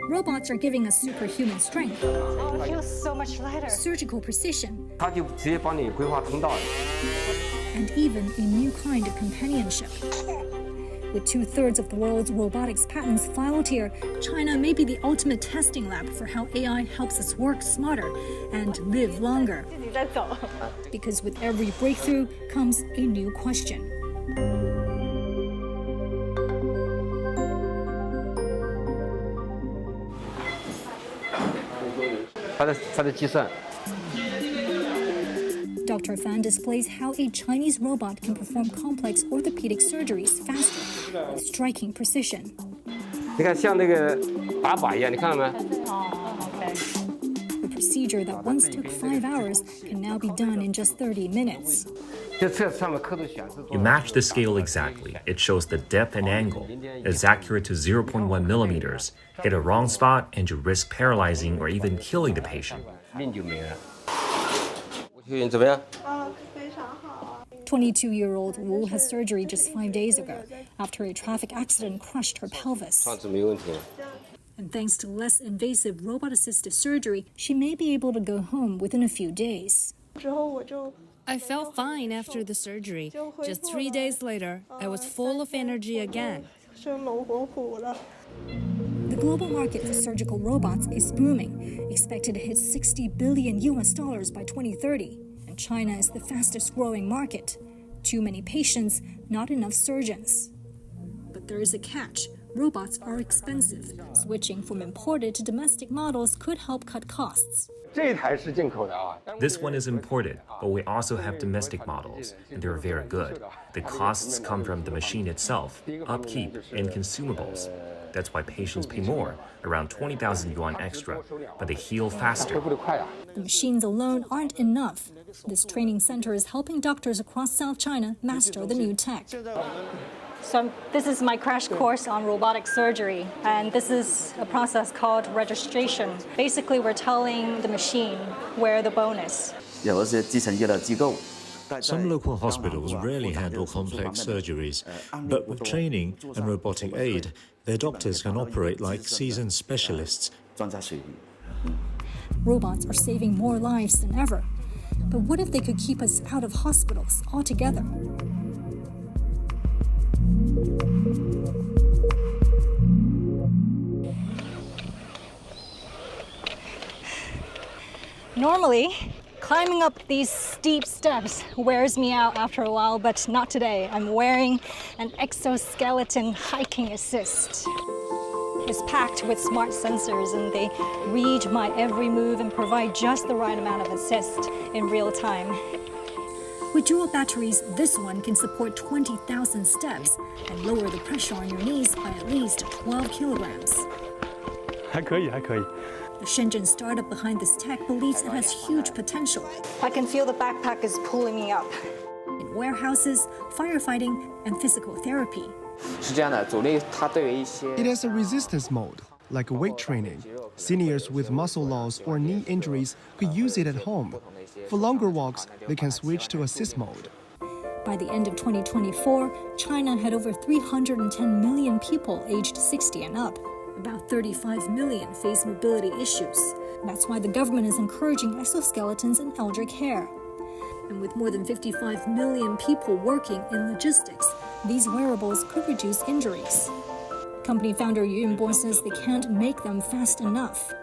Robots are giving us superhuman strength, Oh, it feels so much lighter. surgical precision, 它就直接帮你规划通道。 and even a new kind of companionship. With 2/3 of the world's robotics patents filed here, China may be the ultimate testing lab for how AI helps us work smarter and live longer. 自己在走。 Because with every breakthrough comes a new question. 它的计算。 Dr. Fan displays how a Chinese robot can perform complex orthopedic surgeries faster with striking precision. 你看像那个打靶一样，你看到没？ OK。 A procedure that once took 5 hours can now be done in just 30 minutes. 就测上面刻度显示。 You match the scale exactly. It shows the depth and angle. It's accurate to 0.1 millimeters. Hit a wrong spot and you risk paralyzing or even killing the patient. 命就没了。你怎么样？ 22-year-old Wu has surgery just 5 days ago after a traffic accident crushed her pelvis. 上次没问题。 And thanks to less invasive robot-assisted surgery, she may be able to go home within a few days. I felt fine after the surgery. Just 3 days later, I was full of energy again. The global market for surgical robots is booming, expected to hit $60 billion by 2030. And China is the fastest growing market. Too many patients, not enough surgeons. But there is a catch. Robots are expensive. Switching from imported to domestic models could help cut costs. 这台是进口的啊。 This one is imported, but we also have domestic models, and they're very good. The costs come from the machine itself, upkeep, and consumables. That's why patients pay more, around 20,000 yuan extra, but they heal faster. 恢复得快啊。 The machines alone aren't enough. This training center is helping doctors across South China master the new tech. So this is my crash course on robotic surgery, and this is a process called registration. Basically, we're telling the machine where the bone is. 有一些基層醫療機構。 Some local hospitals rarely handle complex surgeries, but with training and robotic aid, their doctors can operate like seasoned specialists. 專家水平。 Robots are saving more lives than ever. But what if they could keep us out of hospitals altogether? Normally, climbing up these steep steps wears me out after a while, but not today. I'm wearing an exoskeleton hiking assist. It's packed with smart sensors, and they read my every move and provide just the right amount of assist in real time. With dual batteries, this one can support 20,000 steps and lower the pressure on your knees by at least 12 kilograms. 还可以，还可以。 The Shenzhen startup behind this tech believes it has huge potential I can feel the backpack is pulling me up. in warehouses, firefighting, and physical therapy. 是这样的，阻力它对于一些 It has a resistance mode, like weight training. Seniors with muscle loss or knee injuries could use it at home. For longer walks, they can switch to assist mode. By the end of 2024, China had over 310 million people aged 60 and up. About 35 million face mobility issues. That's why the government is encouraging exoskeletons in elder care. And with more than 55 million people working in logistics, these wearables could reduce injuries. Company founder Yu Yunbo says they can't make them fast enough.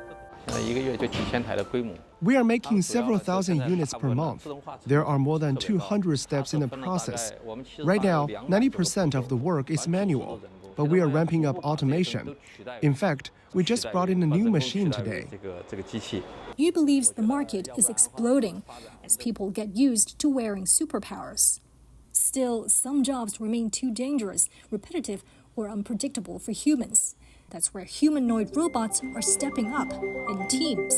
1个月就几千台的规模。 We are making several thousand units per month. There are more than 200 steps in the process. Right now, 90% of the work is manual, but we are ramping up automation. In fact, we just brought in a new machine today. 这个机器。 Yu believes the market is exploding as people get used to wearing superpowers. Still, some jobs remain too dangerous, repetitive, or unpredictable for humans. That's where humanoid robots are stepping up in teams.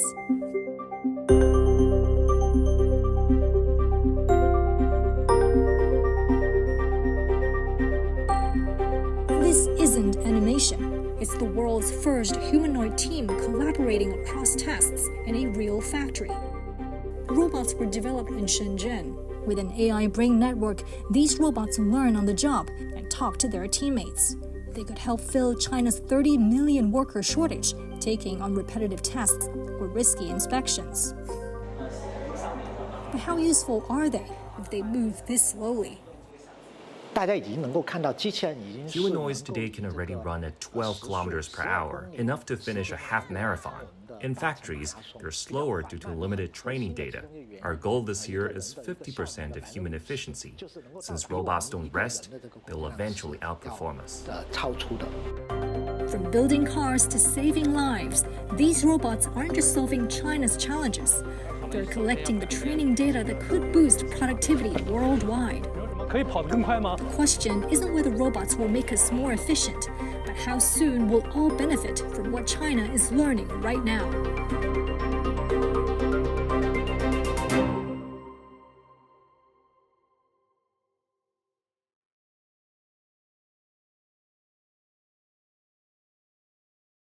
This isn't animation. It's the world's first humanoid team collaborating across tasks in a real factory. The robots were developed in Shenzhen. With an AI brain network, these robots learn on the job and talk to their teammates. They could help fill China's 30 million worker shortage, taking on repetitive tasks or risky inspections. But how useful are they if they move this slowly? Humanoids today can already run at 12 kilometers per hour, enough to finish a half marathon. In factories, they're slower due to limited training data. Our goal this year is 50% of human efficiency. Since robots don't rest, they'll eventually outperform us. From building cars to saving lives, these robots aren't just solving China's challenges. They're collecting the training data that could boost productivity worldwide. The question isn't whether robots will make us more efficient, but how soon we'll all benefit from what China is learning right now.